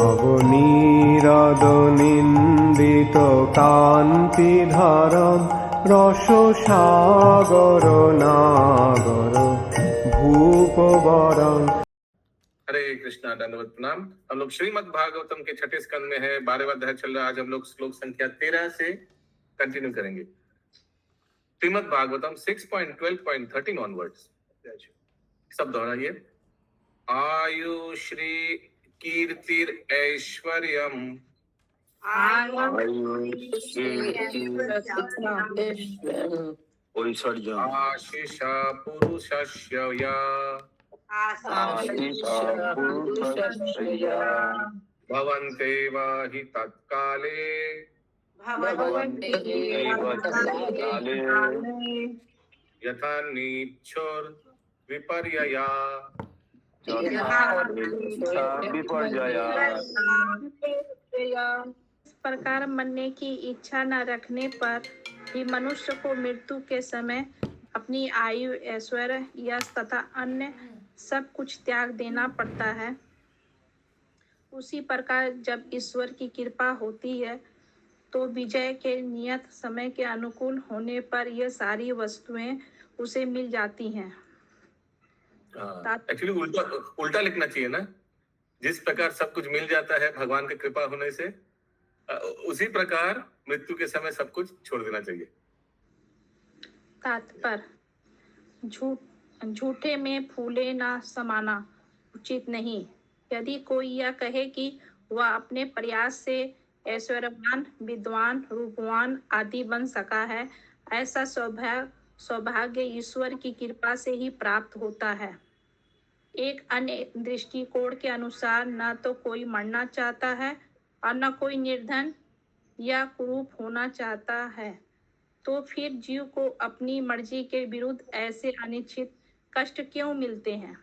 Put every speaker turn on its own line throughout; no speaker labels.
নবনীরদ-নিন্দিত কান্তিধারম রসসাগর নাগর ভূপবরং।
हरे कृष्णा, दंडवत प्रणाम। हम लोग श्रीमद् भागवतम के छठे स्कंद में है, 12वां अध्याय चल रहा है। आज हम लोग श्लोक संख्या 13 से कंटिन्यू करेंगे। श्रीमद् भागवतम 6.12.13 ऑनवर्ड्स। सब दोहराइए। आयु श्री कीर्तिर ऐश्वर्यम आशीषा पुरुषस्य या भवन्ते वा हि तत्काले यथा नीक्षोर विपर्यया।
इस प्रकार मरने की इच्छा न रखने पर भी मनुष्य को मृत्यु के समय अपनी आयु, ऐश्वर्य, यश तथा अन्य सब कुछ त्याग देना पड़ता है। उसी प्रकार जब ईश्वर की कृपा होती है तो विजय के नियत समय के अनुकूल होने पर यह सारी वस्तुएं उसे मिल जाती हैं।
एक्चुअली उल्टा लिखना चाहिए ना। जिस प्रकार सब कुछ मिल जाता है भगवान की कृपा होने से, उसी प्रकार मृत्यु के समय सब कुछ छोड़ देना चाहिए।
तात्पर्य, झूठे में फूले ना समाना उचित नहीं। यदि कोई यह कहे कि वह अपने प्रयास से ऐश्वर्यवान, विद्वान, रूपवान आदि बन सका है, ऐसा सौभाग्य ईश्वर की कृपा से ही प्राप्त होता है। एक अन्य दृष्टिकोण के अनुसार न तो कोई मरना चाहता है और न कोई निर्धन या कुरूप होना चाहता है, तो फिर जीव को अपनी मर्जी के विरुद्ध ऐसे अनिश्चित कष्ट क्यों मिलते हैं?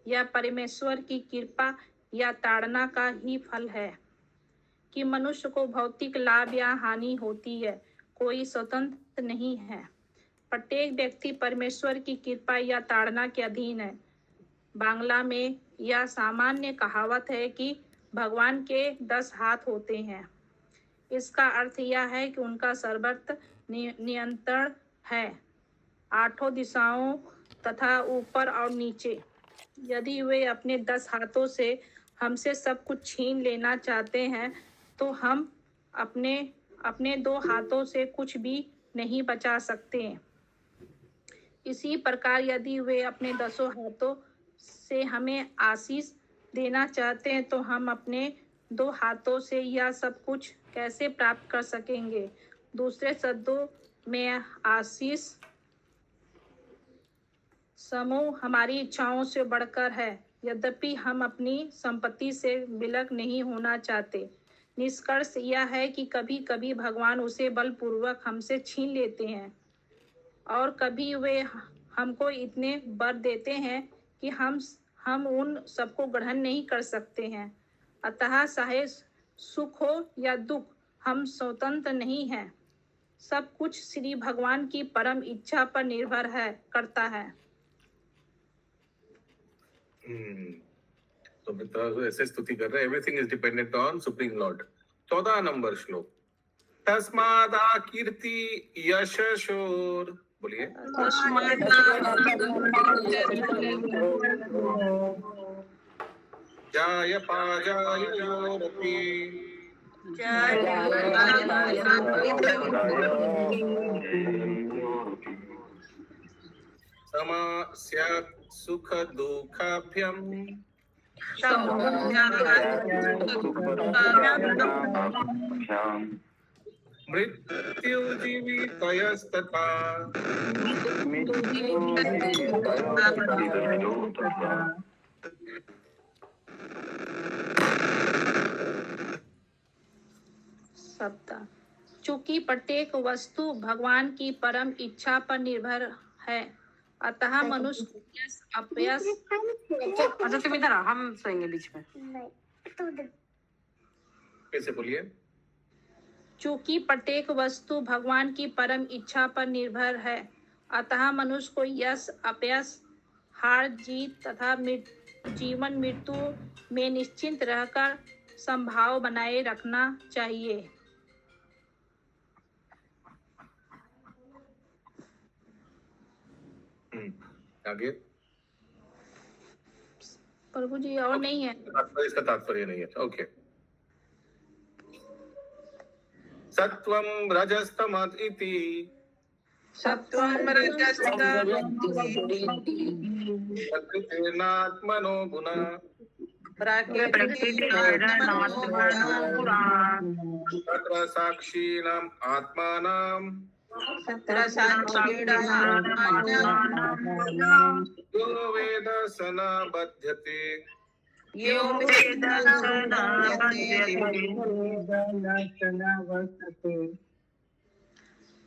यह परमेश्वर की कृपा या ताड़ना का ही फल है कि मनुष्य को भौतिक लाभ या हानि होती है। कोई स्वतंत्र नहीं है। प्रत्येक व्यक्ति परमेश्वर की कृपा या ताड़ना के अधीन है। बांग्ला में यह सामान्य कहावत है कि भगवान के 10 हाथ होते हैं। इसका अर्थ यह है कि उनका सर्वत्र नियंत्रण है, 8 दिशाओं तथा ऊपर और नीचे। यदि वे अपने 10 हाथों से हमसे सब कुछ छीन लेना चाहते हैं तो हम अपने 2 हाथों से कुछ भी नहीं बचा सकते। इसी प्रकार यदि वे अपने 10 हाथों से हमें आशीष देना चाहते हैं तो हम अपने 2 हाथों से यह सब कुछ कैसे प्राप्त कर सकेंगे? दूसरे शब्दों में आशीष समूह हमारी इच्छाओं से बढ़कर है। यद्यपि हम अपनी संपत्ति से विलग नहीं होना चाहते। निष्कर्ष यह है कि कभी कभी भगवान उसे बलपूर्वक हमसे छीन लेते हैं और कभी वे हमको इतने वर देते हैं कि हम उन सबको ग्रहण नहीं कर सकते हैं। अतः चाहे सुख हो या दुख, हम स्वतंत्र नहीं हैं। सब कुछ श्री भगवान की परम इच्छा पर निर्भर करता है।
तो मित्र ऐसे स्तुति कर रहे हैं, everything is dependent on supreme Lord. 14 number श्लोक। तस्मादा कीर्ति यशोर, बोलिए। जाय पाजायोरपि समास्यात् सुख दुःखाभ्यं मृत्यु जीवितयस्तथा।
शब्द, चूंकि प्रत्येक वस्तु भगवान की परम इच्छा पर निर्भर है, अतः मनुष्य यश, अपयश।
अच्छा तुम इधर आओ, हम सोएंगे बीच में।
कैसे बोलिए?
चूंकि प्रत्येक वस्तु भगवान की परम इच्छा पर निर्भर है, अतः मनुष्य को यश, अपयश, हार जीत तथा जीवन मृत्यु में निश्चिंत रहकर संभाव बनाए रखना चाहिए।
आगे
प्रभु जी और नहीं है।
इसका तात्पर्य नहीं है। ओके। सत्वं रजस्तमः इति
सत्वं रजस्तम
प्रकृतिर्नात्मनो गुणः तत्र साक्षीणाम् आत्मानाम् यो वेद स न बध्यते।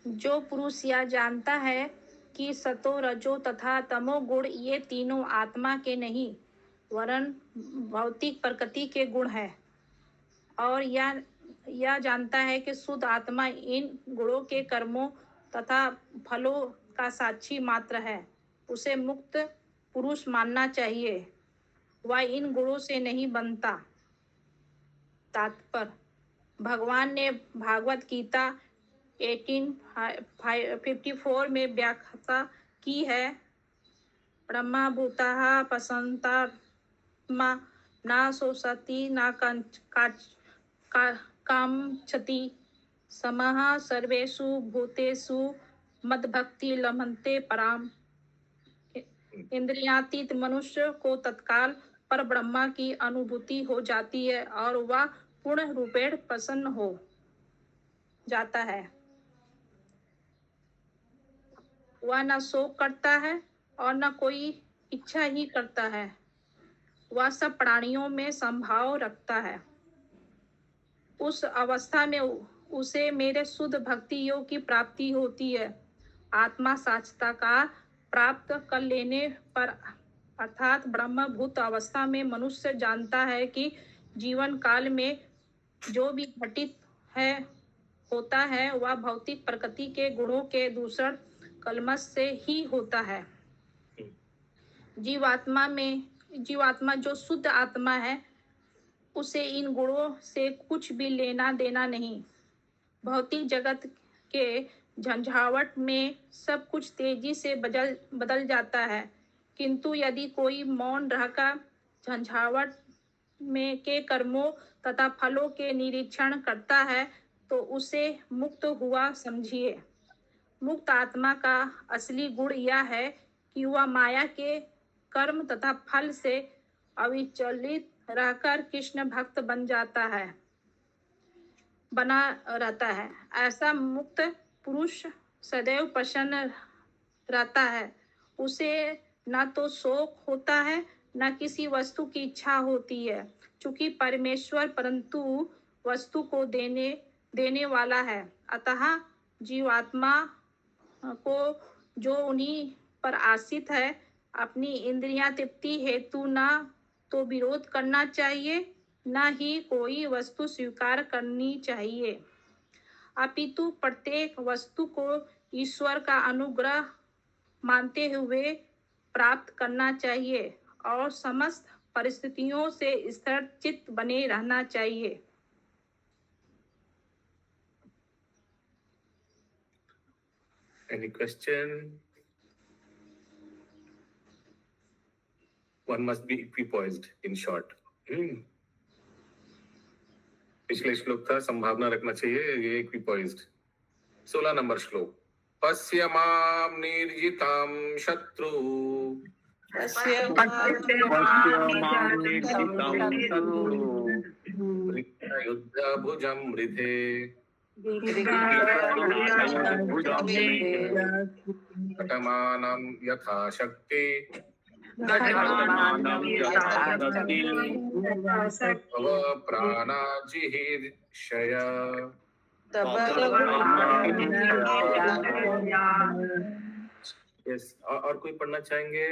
जो पुरुष यह जानता है कि सतो रजो तथा तमो गुण ये तीनों आत्मा के नहीं वरन भौतिक प्रकृति के गुण है और यह जानता है कि शुद्ध आत्मा इन गुणों के कर्मों तथा फलों का साक्षी मात्र है, उसे मुक्त पुरुष मानना चाहिए। वह इन गुणों से नहीं बनता। तात्पर्य: भगवान ने भागवत गीता 18:54 में व्याख्या की है, ब्रह्मा भूताः पश्यन्तात्मा न शोषति न कामच्छति समः सर्वेषु भूतेषु मद्भक्ति लभन्ते पराम। इंद्रियातीत मनुष्य को तत्काल पर ब्रह्मा की अनुभूति हो जाती है और वह पूर्ण रूपेण प्रसन्न हो जाता है। वह न शोक करता है और न कोई इच्छा ही करता है। वह सब प्राणियों में संभाव रखता है। उस अवस्था में उसे मेरे शुद्ध भक्ति योग की प्राप्ति होती है। आत्मा साक्षात्कार प्राप्त कर लेने पर अर्थात ब्रह्मभूत अवस्था में मनुष्य जानता है कि जीवन काल में जो भी घटित है होता है वह भौतिक प्रकृति के गुणों के दूषण कलमश से ही होता है। जीवात्मा जो शुद्ध आत्मा है उसे इन गुणों से कुछ भी लेना देना नहीं। भौतिक जगत के झंझावट में सब कुछ तेजी से बदल जाता है, किंतु यदि कोई मौन रहकर झंझावट में के कर्मों तथा फलों के निरीक्षण करता है तो उसे मुक्त हुआ समझिए। मुक्त आत्मा का असली गुण यह है कि वह माया के कर्म तथा फल से अविचलित रहकर कृष्ण भक्त बना रहता है। ऐसा मुक्त पुरुष सदैव प्रसन्न रहता है। उसे न तो शोक होता है न किसी वस्तु की इच्छा होती है, चूंकि परमेश्वर परंतु वस्तु को देने वाला है। अतः जीवात्मा को जो उन्हीं पर आश्रित है अपनी इंद्रियां तृप्ति हेतु न तो विरोध करना चाहिए न ही कोई वस्तु स्वीकार करनी चाहिए, अपितु प्रत्येक वस्तु को ईश्वर का अनुग्रह मानते हुए प्राप्त करना चाहिए और समस्त परिस्थितियों से स्थिर चित्त बने रहना चाहिए।
Any question? One must be equipoised, in short. पिछले श्लोक था संभावना रखना चाहिए, ये equipoised। 16 नंबर श्लोक। पश्य माम निर्जिताम शत्रु युद्ध भुजम मृधे घटमानं यथा शक्ति तव प्राणाजिहीर्षय। यस, और कोई पढ़ना चाहेंगे?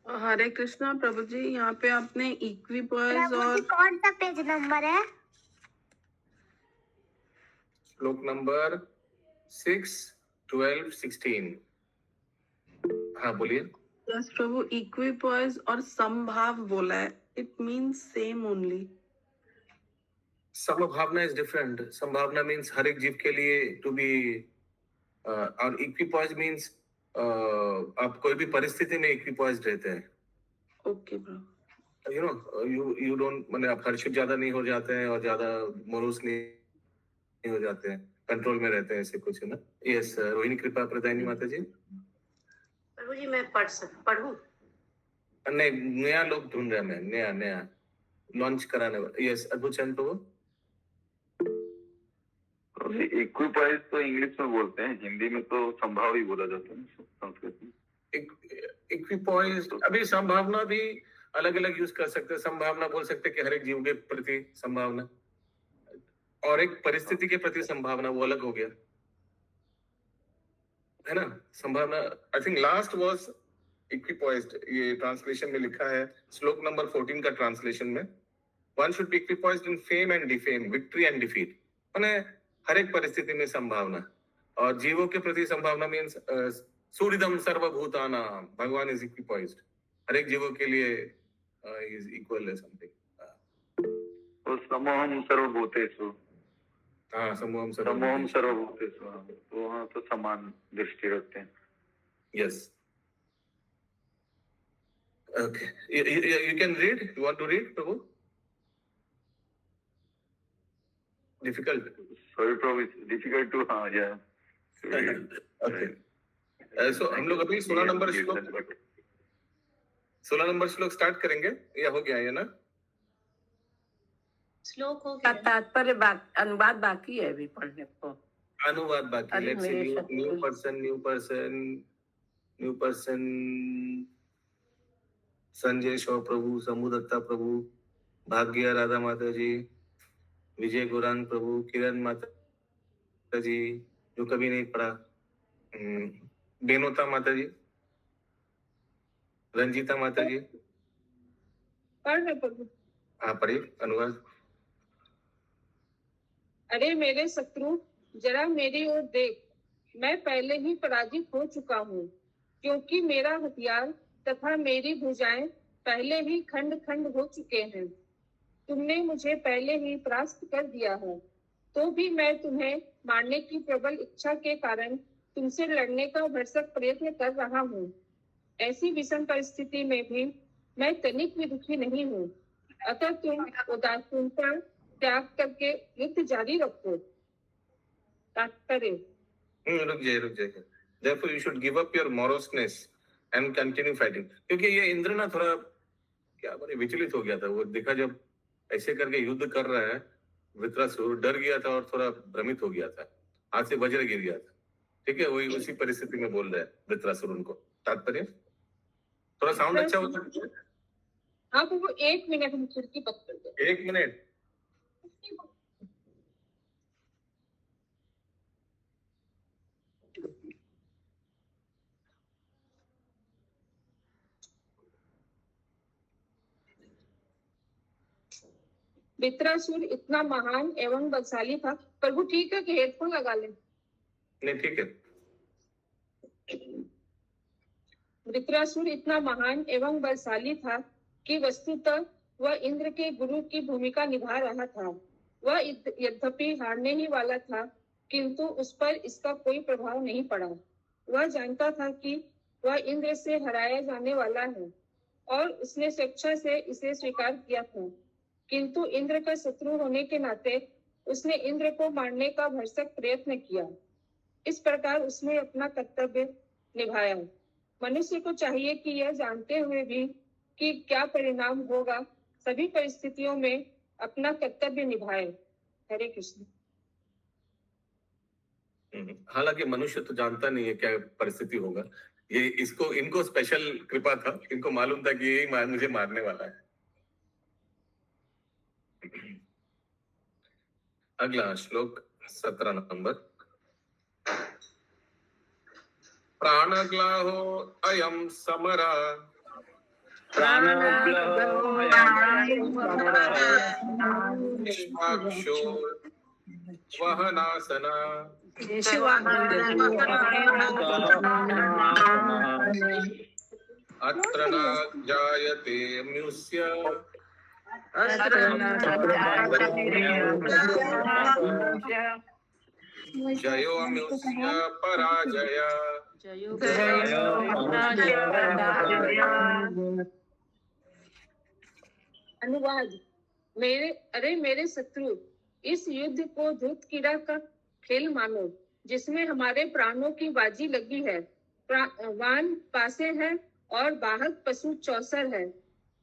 हरे कृष्णा प्रभु जी, यहाँ पे आपने इक्विपॉइज और
कौन सा पेज नंबर है?
श्लोक नंबर 6, 12, 16। हाँ बोलिए।
यस प्रभु, इक्विपॉइज और समभाव बोला है, इट मीन्स सेम ओनली।
समभावना इज डिफरेंट। संभावना मीन्स हर एक जीव के लिए टू बी, और इक्विपॉइज मीन्स आप कोई भी परिस्थिति में इक्विपॉइज रहते हैं।
Okay Prabhu.
You know, you don't, माने आप हर्षित ज्यादा नहीं हो जाते हैं और ज्यादा मोरूस नहीं हो जाते हैं, कंट्रोल में रहते हैं, ऐसे कुछ है ना। यस, रोहिणी कृपा प्रदायनी माता जी।
प्रभु जी मैं पढ़ूं?
नहीं, नया लोग ढूंढ रहे हैं, मैं नया लॉन्च कराने वाला। यस, अद्भुत चंद प्रभु।
इक्विपाइज तो इंग्लिश में बोलते हैं, हिंदी में तो संभाव ही बोला जाता है संस्कृत में।
इक्विपॉइज, अभी संभावना भी अलग अलग यूज कर सकते हैं। संभावना बोल सकते हैं कि हर एक जीव के प्रति संभावना, और एक परिस्थिति के प्रति संभावना, वो अलग हो गया है ना। संभावना, आई थिंक लास्ट वाज इक्विपॉइज्ड, ये ट्रांसलेशन में लिखा है श्लोक नंबर 14 का ट्रांसलेशन में। One should be equipoised in fame and defame, victory and defeat. माने हर एक परिस्थिति में संभावना, और जीवों के प्रति संभावना मीन्स सूर्यदम सर्वभूतानां, भगवान इज इक्विपॉइज्ड, हर एक जीवों के लिए इज इक्वल है समथिंग।
तो समोहम सर्वभूतेषु,
हाँ, समूहम
समोहम सर्वभूतेषु, तो वहाँ तो समान दृष्टि रखते हैं।
Yes, okay, you can read, you want to read Prabhu? Difficult.
Sorry Prabhu, it's difficult to, हाँ yeah.
Okay. So हम लोग अभी 16 नंबर श्लोक स्टार्ट करेंगे, या हो गया है ना?
श्लोक हो
का
गया।
तात्पर्य अनुवाद बाकी है अभी पढ़ने को।
अनुवाद बाकी।
अरे
लेट्स सी,
मेरे
न्यू पर्सन संजय शो प्रभु, समूदत्ता प्रभु, भाग्य राधा माता जी, विजय गौरांग प्रभु, किरण माता जी जो कभी नहीं पढ़ा, बेनोता माता जी, रंजीता माता जी।
पढ़ रहे प्रभु।
हाँ, पढ़िए अनुवाद।
अरे मेरे शत्रु, जरा मेरी ओर देख, मैं पहले ही पराजित हो चुका हूँ, क्योंकि मेरा हथियार तथा मेरी भुजाएं पहले ही खंड खंड हो चुके हैं। तुमने मुझे पहले ही परास्त कर दिया है, तो भी मैं तुम्हें मारने की प्रबल इच्छा के कारण तुमसे लड़ने का भरसक प्रयत्न कर रहा हूँ। ऐसी विषम परिस्थिति में भी मैं तनिक भी दुखी नहीं हूँ। अतः तुम उदासीनता त्याग करके युद्ध जारी रखो। तात्पर्य,
रुक जाइए। Therefore you should give up your moroseness and continue fighting। क्योंकि ये इंद्र ना थोड़ा क्या बोले विचलित हो गया था। वो देखा जब ऐसे करके युद्ध कर रहा है, वृत्रासुर डर गया था और थोड़ा भ्रमित हो गया था, हाथ से वज्र गिर गया था। ठीक है, वही उसी परिस्थिति में बोल रहा है वृत्रासुर उनको। तात्पर्य थोड़ा साउंड अच्छा होता है।
हाँ प्रभु, 1 मिनट हम खिड़की बंद कर दो।
1 मिनट।
वृत्रासुर इतना महान एवं बलशाली था। प्रभु ठीक है कि हेडफोन लगा लें?
नहीं, ठीक है।
वृत्रासुर इतना महान एवं बलशाली था कि वस्तुतः वह इंद्र के गुरु की भूमिका निभा रहा था। वह यद्यपि हारने ही वाला था, किंतु उस पर इसका कोई प्रभाव नहीं पड़ा। वह जानता था कि वह इंद्र से हराया जाने वाला है, और उसने स्वेच्छा से इसे स्वीकार किया था। किंतु इंद्र का शत्रु होने के नाते उसने इंद्र को मारने का भरसक प्रयत्न किया। इस प्रकार उसने अपना कर्तव्य निभाया। मनुष्य को चाहिए कि यह जानते हुए भी कि क्या परिणाम होगा, सभी परिस्थितियों में अपना कर्तव्य निभाए। हरे कृष्ण।
हालांकि मनुष्य तो जानता नहीं है क्या परिस्थिति होगा। ये इनको स्पेशल कृपा था, इनको मालूम था कि यही मुझे मारने वाला है। अगला श्लोक 17 नंबर। प्राणग्लाहो अयम समरा, निष्पाक्षो वहनासना, अत्र न जायते म्यूस्य जयो म्यूस्य पराजय।
अनुवाद। मेरे शत्रु, इस युद्ध को धूत कीड़ा का खेल मानो, जिसमें हमारे प्राणों की बाजी लगी है। वान पासे है और वाहक पशु चौसर है।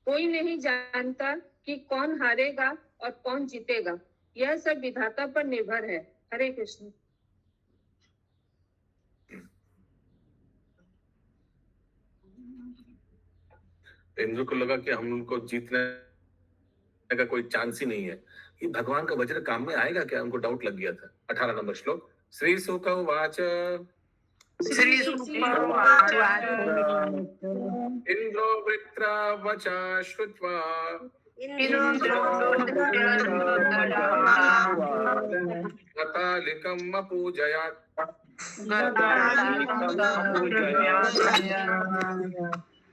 कोई नहीं जानता कि कौन हारेगा और कौन जीतेगा। यह सब विधाता पर निर्भर है। हरे कृष्ण।
इंद्र को लगा कि हम उनको जीतने का कोई चांस ही नहीं है। ये भगवान का वज्र काम में आएगा क्या, उनको डाउट लग गया था। 18 नंबर श्लोक। श्री शुक उवाच इंद्रो वृत्रवचा श्रुत्वा गतालिकम् अपूजयात्।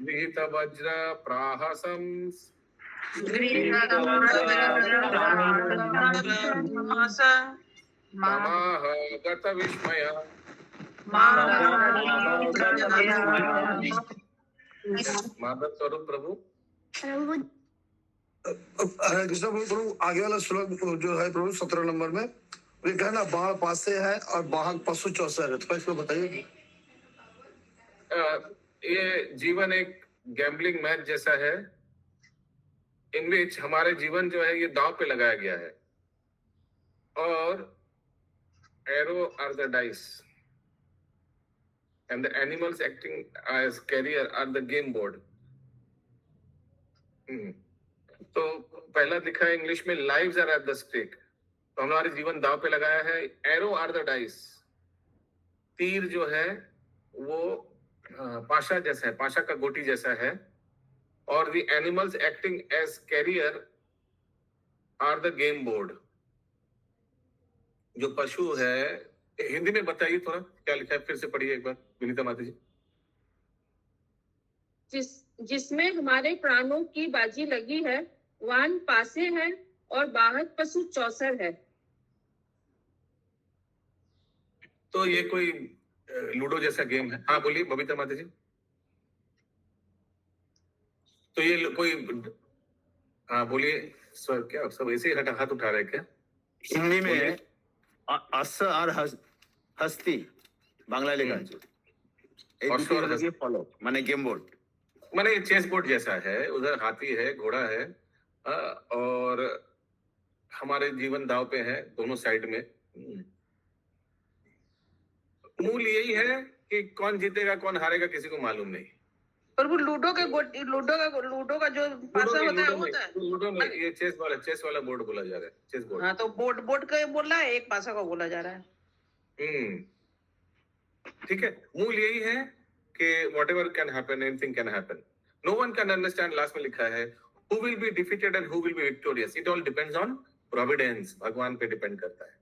विहित वज्र प्राहसं समाह गत विस्मय। माधव स्वरूप प्रभु।
हरे कृष्ण प्रभु। आगे वाला श्लोक जो है प्रभु 17 नंबर में ये कहना बाण पासे है और वाहक पशु चौसर है, तो इसको बताइए।
ये जीवन एक गैम्बलिंग मैच जैसा है, इन विच हमारे जीवन जो है ये दांव पे लगाया गया है। और arrow are the dice and the animals acting as carrier are the game board। तो पहला लिखा है इंग्लिश में lives are at the stake, तो हमारे जीवन दांव पे लगाया है। एरो आर द डाइस, तीर जो है वो पाशा जैसा है, पाशा का गोटी जैसा है। और the animals acting as carrier are the game board, जो पशु है। हिंदी में बताइए थोड़ा क्या लिखा है, फिर से पढ़िए एक बार विनीता माता जी।
जिसमें हमारे प्राणों की बाजी लगी है। वान पासे है और वाहक पशु चौसर है।
तो ये कोई लूडो जैसा गेम है। हाँ बोलिए बबीता माता जी। तो ये कोई, हाँ बोलिए सर। क्या सब ऐसे ही हाथ उठा रहे हैं क्या?
हिंदी में अस और हस्ती बांग्ला लिखा है। फॉलो माने गेम बोर्ड,
माने चेस बोर्ड जैसा है। उधर हाथी है, घोड़ा है, और हमारे जीवन दाव पे है दोनों साइड में। मूल यही है कि कौन जीतेगा कौन हारेगा किसी को मालूम नहीं।
पर वो लूडो का जो पासा होता है
लूडो में ये चेस वाला बोर्ड बोला जा रहा है, चेस बोर्ड।
हाँ, तो बोर्ड का बोल रहा है, एक पासा का बोला जा रहा है।
ठीक है। मूल यही है कि whatever can happen, anything can happen. No one can understand। Last में लिखा है who will be defeated and who will be victorious. It all depends on providence। भगवान पे डिपेंड करता है।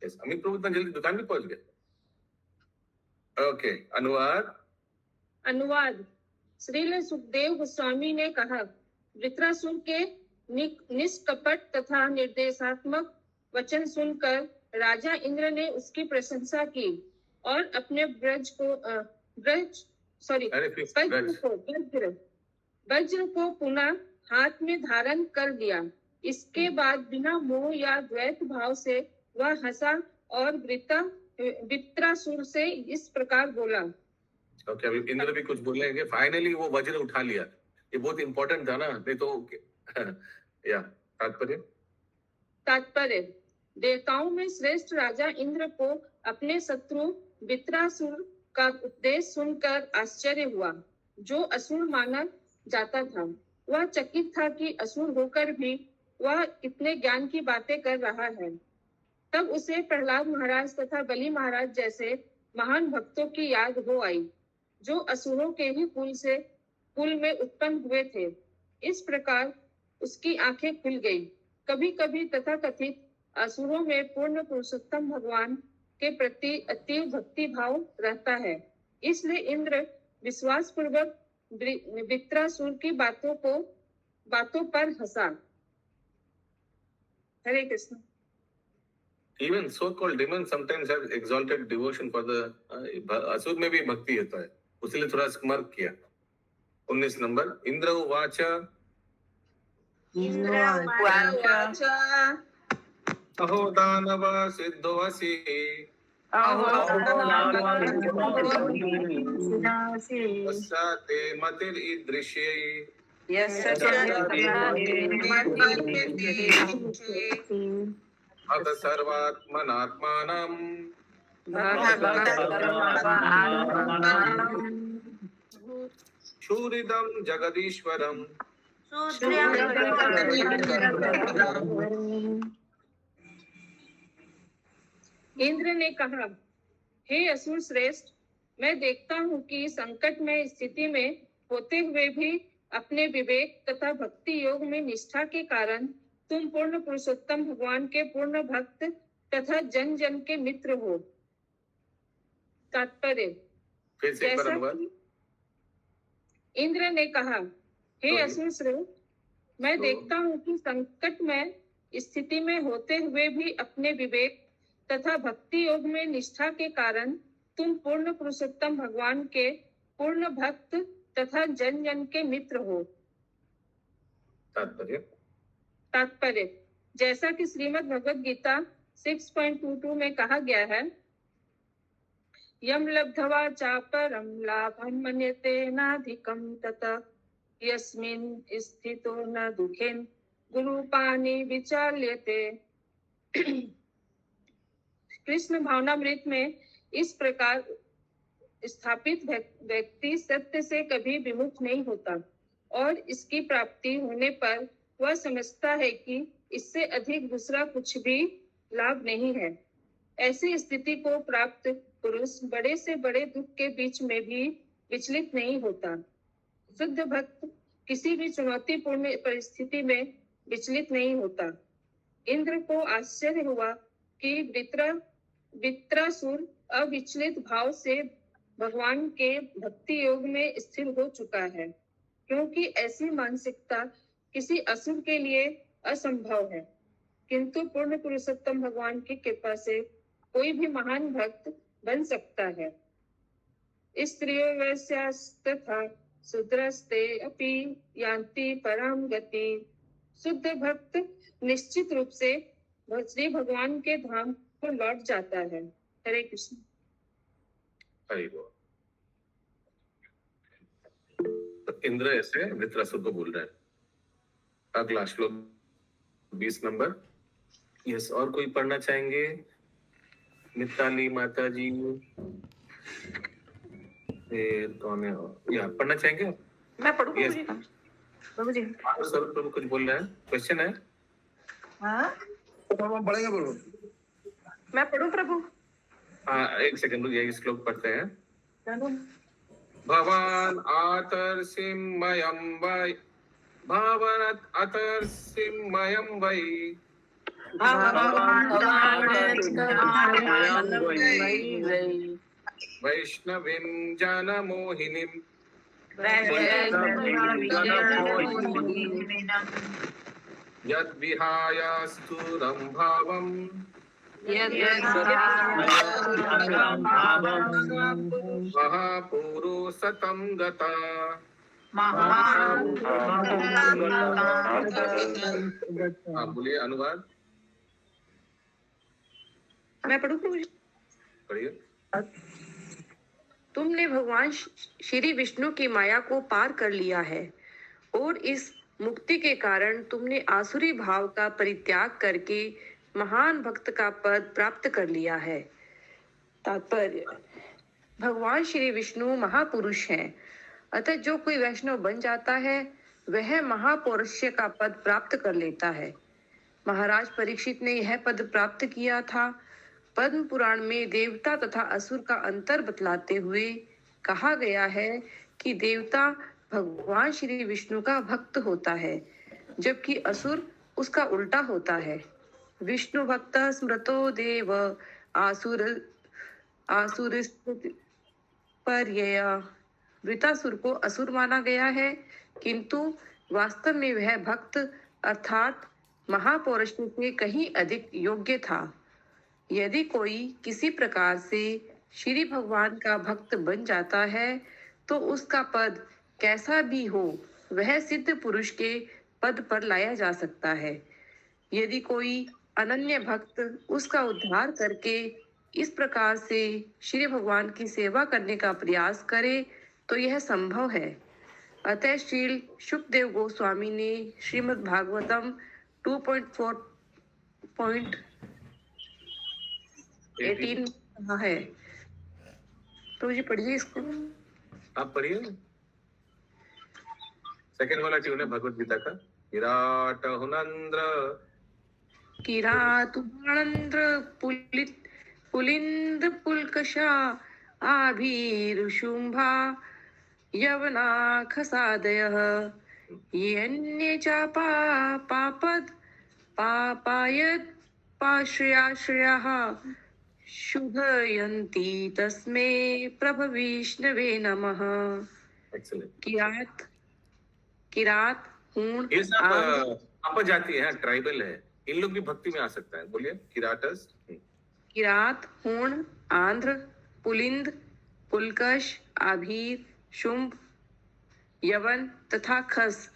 yes, अमित प्रभु इतना जल्दी दुकान में पहुंच गए। ओके,
अनुवाद। श्रील सुखदेव गोस्वामी ने कहा, वृत्रासुर के निष्कपट तथा निर्देशात्मक वचन सुनकर राजा इंद्र ने उसकी प्रशंसा की और अपने वज्र को पुनः हाथ में धारण कर लिया। इसके बाद बिना मोह या द्वैत भाव से वह हंसा और वृत्रासुर से इस प्रकार बोला।
ओके, अभी इंद्र भी कुछ बोलेंगे। फाइनली वो वज्र उठा लिया। ये बहुत इंपॉर्टेंट था ना, नहीं तो या
तात्पर्य। देवताओं में श्रेष्ठ राजा इंद्र को अपने शत्रु वृत्रासुर का उपदेश सुनकर आश्चर्य हुआ, जो असुर माना जाता था। वह चकित था कि असुर होकर भी वह इतने ज्ञान की बातें कर रहा है। तब उसे प्रहलाद महाराज तथा बलि महाराज जैसे महान भक्तों की याद हो आई, जो असुरों के ही कुल में उत्पन्न हुए थे। इस प्रकार उसकी आंखें खुल गई। कभी कभी तथाकथित असुरों में पूर्ण पुरुषोत्तम भगवान के प्रति अति भक्ति भाव रहता है। इसलिए इंद्र विश्वास पूर्वक वृत्रासुर की बातों पर हंसा। हरे Krishna.
Even so-called demons sometimes have exalted devotion for the असुर में भी भक्ति होता है, उसलिए थोड़ा स्मर्क किया। 19 नंबर इंद्र उवाच
उवाच
अहो दानव सिद्धोऽसि तस्या ते मतिरीदृश्यै अथ सर्वात्मनात्मानं शूरिदं जगदीश्वरम्।
इंद्र ने कहा, हे असुर श्रेष्ठ, मैं देखता हूँ कि संकट में स्थिति में होते हुए भी अपने विवेक तथा भक्ति योग में निष्ठा के कारण तुम पूर्ण पुरुषोत्तम भगवान के पूर्ण भक्त तथा जन जन के मित्र हो। तात्पर्य,
फिर से एक बार
जैसा
अनुवाद।
कि इंद्र ने कहा, हे असुर श्रेष्ठ, मैं देखता हूँ कि संकट में स्थिति में होते हुए भी अपने विवेक तथा भक्ति योग में निष्ठा के कारण तुम पूर्ण पुरुषोत्तम भगवान के पूर्ण भक्त तथा जन जन के मित्र हो। तात्पर्य, जैसा कि श्रीमद् भगवद गीता 6.22 में कहा गया है, यम लब्ध्वा चापरम लाभम मन्यते नाधिकम ततः यस्मिन् स्थितो न दुखेन गुरूपानि विचाल्यते। कृष्ण भावनामृत में इस प्रकार स्थापित व्यक्ति सत्य से कभी विमुख नहीं होता और इसकी प्राप्ति होने पर वह समझता है कि इससे अधिक दूसरा कुछ भी लाभ नहीं है। ऐसी स्थिति को प्राप्त पुरुष बड़े से बड़े दुख के बीच में भी विचलित नहीं होता। शुद्ध भक्त किसी भी चुनौतीपूर्ण परिस्थिति में विचलित नहीं होता। इंद्र को आश्चर्य हुआ कि वृत्रासुर अविचलित भाव से भगवान के भक्ति योग में स्थिर हो चुका है, क्योंकि ऐसी मानसिकता किसी असुर के लिए असंभव है। किंतु पूर्ण पुरुषोत्तम भगवान की कृपा से कोई भी महान भक्त बन सकता है। स्त्रियो वैश्यास्तथा शूद्रस्ते अपि यान्ति परम गति। शुद्ध भक्त निश्चित रूप से श्री भगवान के धाम को लौट जाता है। हरे कृष्ण।
हरि बोल। तो इंद्र ऐसे वृत्रासुर को बोल रहे हैं। अगला श्लोक 20 नंबर। यस, और कोई पढ़ना चाहेंगे? मिताली माता जी, फिर कौन है? या पढ़ना चाहेंगे?
मैं पढ़ूं
Yes.
प्रभु जी?
सर प्रभु कुछ बोल रहे हैं, क्वेश्चन है?
हाँ,
हम पढ़ेंगे बोलो।
मैं पढ़ूं प्रभु?
हाँ, एक सेकंड रुकिए, श्लोक पढ़ते हैं। भवान आतर्षिमयं वै भावनत् अतर्षिमयं वै वैष्णवीं जनमोहिनीं यद्विहाय स्थूलं भावम् महापुरुषतं गता। हाँ, बोलिए अनुवाद।
मैं पढ़ूं प्रभु जी?
पढ़िए।
तुमने भगवान श्री विष्णु की माया को पार कर लिया है और इस मुक्ति के कारण तुमने आसुरी भाव का परित्याग करके महान भक्त का पद प्राप्त कर लिया है। तात्पर्य, भगवान श्री विष्णु महापुरुष हैं, अतः जो कोई वैष्णव बन जाता है वह महापौरुष्य का पद प्राप्त कर लेता है। महाराज परीक्षित ने यह पद प्राप्त किया था। पद्म पुराण में देवता तथा असुर का अंतर बतलाते हुए कहा गया है कि देवता भगवान श्री विष्णु का भक्त होता है, जबकि असुर उसका उल्टा होता है। विष्णु भक्त स्मृतो देव आसुर पर्यय वृतासुर को असुर माना गया है, किंतु वास्तव में वह भक्त अर्थात महापौरुष से कहीं अधिक योग्य था। यदि कोई किसी प्रकार से श्री भगवान का भक्त बन जाता है तो उसका पद कैसा भी हो वह सिद्ध पुरुष के पद पर लाया जा सकता है। यदि कोई अनन्य भक्त उसका उद्धार करके इस प्रकार से श्री भगवान की सेवा करने का प्रयास करे तो यह संभव है। अतः श्री शुकदेव गोस्वामी ने श्रीमद् भागवतम 2.4.18 कहा है। तो जी पढ़िए इसको।
आप पढ़िए सेकंड वाला ट्यून है भगवत गीता का। विराट हुनंद्र
किरातुमानंद्र पुलिंद पुलकशा आभीरुशुंभा यवनाखसादयः ये अन्ये चापा पापद पापायद पाश्रयाश्रयाः शुभयन्ति तस्मै प्रभविष्णवे नमः।
एक्सीलेंट।
किरात हूण
ये सब अपजाति है, ट्राइबल है, इन लोग भी भक्ति में आ सकता है। बोलिए किराटस।
किरात हूण आंध्र पुलिंद पुलकश आभीर शुंभ यवन तथा खस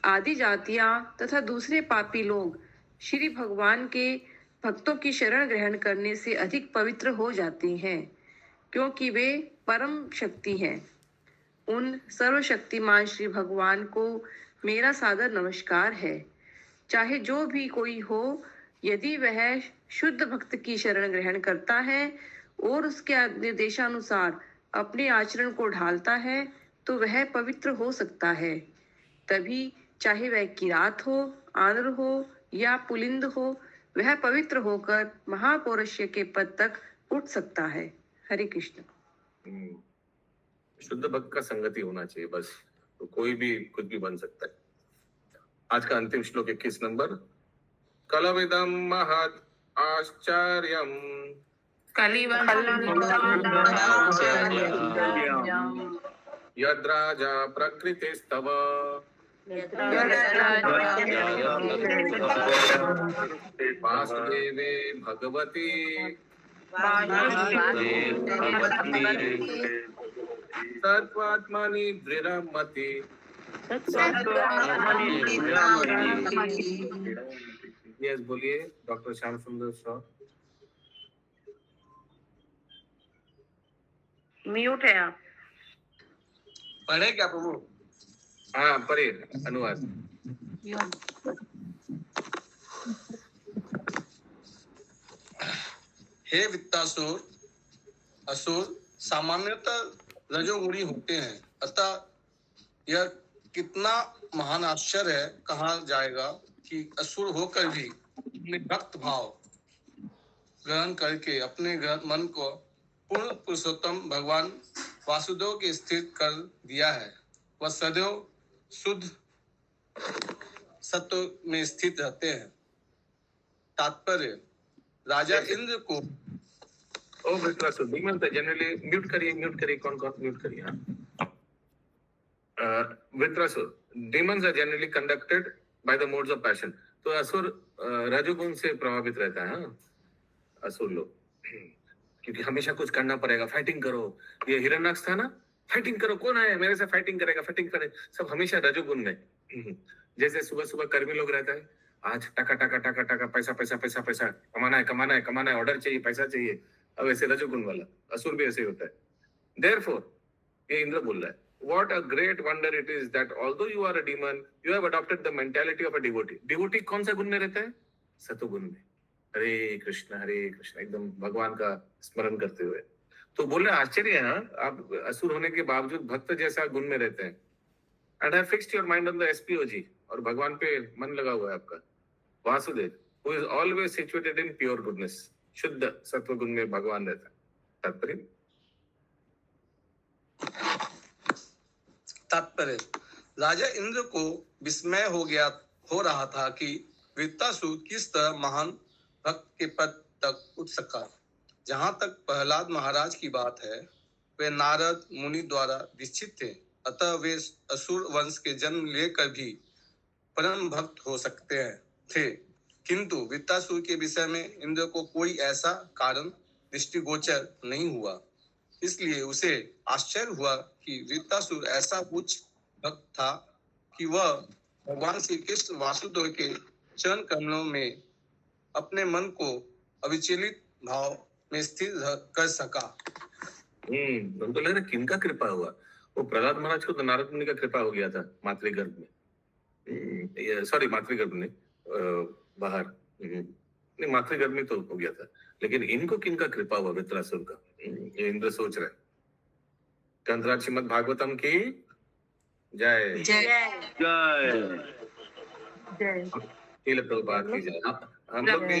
आदि जातियां तथा दूसरे पापी लोग श्री भगवान के भक्तों की शरण ग्रहण करने से अधिक पवित्र हो जाती हैं, क्योंकि वे परम शक्ति हैं। उन सर्वशक्तिमान श्री भगवान को मेरा सादर नमस्कार है। चाहे जो भी कोई हो, यदि वह शुद्ध भक्त की शरण ग्रहण करता है और उसके निर्देशानुसार अपने आचरण को ढालता है तो वह पवित्र हो सकता है। तभी चाहे वह किरात हो, आंध्र हो या पुलिंद हो, वह पवित्र होकर महापौरुष्य के पद तक उठ सकता है। हरे कृष्ण।
शुद्ध भक्त का संगति होना चाहिए बस, तो कोई भी कुछ भी बन सकता है। आज का अंतिम श्लोक 21 नंबर। कलविदम महत् आश्चर्यम यद्राजा प्रकृतिस्तव वासुदेवे भगवती सत्वात्मनि दृढ़मति। यस बोलिए डॉक्टर श्याम सुंदर सर।
म्यूट है आप।
पढ़े क्या प्रभु?
हाँ पढ़िए अनुवाद।
हे वित्तासुर, असुर सामान्यतः रजोगुणी होते हैं, अतः यह कितना महान आश्चर्य है कहा जाएगा कि असुर होकर भी अपने भक्त भाव ग्रहण करके अपने मन को पूर्ण पुरुषोत्तम भगवान वासुदेव के स्थित कर दिया है। वह सदैव शुद्ध सत्व में स्थित रहते हैं। तात्पर्य, राजा इंद्र को
ओ वृत्रासुर जनरली म्यूट करिए कौन म्यूट करिए। Vritrasura demons are generally conducted by the modes of passion। तो असुर रजोगुण से प्रभावित रहता है। असुर लोग क्योंकि हमेशा कुछ करना पड़ेगा, फाइटिंग करो। ये हिरण्याक्ष था ना, फाइटिंग करो, कौन है मेरे से फाइटिंग करेगा, फाइटिंग करे, सब हमेशा रजोगुण में। जैसे सुबह सुबह कर्मी लोग रहता है, आज टका टका टका टका पैसा पैसा पैसा पैसा कमाना है कमाना है कमाना है, ऑर्डर चाहिए, पैसा चाहिए। अब ऐसे रजोगुण वाला असुर भी ऐसे ही होता है। Therefore, ये इंद्र बोल रहा है, what a great wonder it is that although you are a demon, you have adopted the mentality of a devotee। devotee कौन सा गुण में रहता है? सतोगुण में। हरे कृष्ण एकदम भगवान का स्मरण करते हुए। तो बोल रहे आश्चर्य है, आप असुर होने के बावजूद भक्त जैसा गुण में रहते हैं। And have fixed your mind on the SPOG, और भगवान पे मन लगा हुआ है आपका। Vasudev who is always situated in pure goodness, शुद्ध सत्व गुण में भगवान रहता है।
तात्पर्य, राजा इंद्र को विस्मय हो रहा था कि वृत्तासुर किस तरह महान भक्त के पद तक उठ सका। जहां तक प्रहलाद महाराज की बात है, वे नारद मुनि द्वारा दीक्षित थे, अतः वे असुर वंश के जन्म लेकर भी परम भक्त हो सकते हैं थे। किंतु वृत्तासुर के विषय में इंद्र को कोई ऐसा कारण दृष्टिगोचर नहीं हुआ, इसलिए उसे आश्चर्य हुआ कि वृत्तासुर ऐसा उच्च भक्त था कि वह भगवान श्री कृष्ण वासुदेव के चरण कमलों में अपने मन को अविचलित भाव में स्थिर कर सका।
हमको लग रहा है किनका कृपा हुआ? वो प्रहलाद महाराज को तो नारद मुनि का कृपा हो गया था मातृगर्भ में, सॉरी मातृगर्भ में बाहर नहीं, मातृगर्भ में तो हो गया था, लेकिन इनको किनका कृपा हुआ? वृत्रासुर का। ये इंद्र सोच रहे। ग्रंथराज श्रीमद् भागवतम की जय।
जय
तिलक प्रभुपाद की जय। हम लोग भी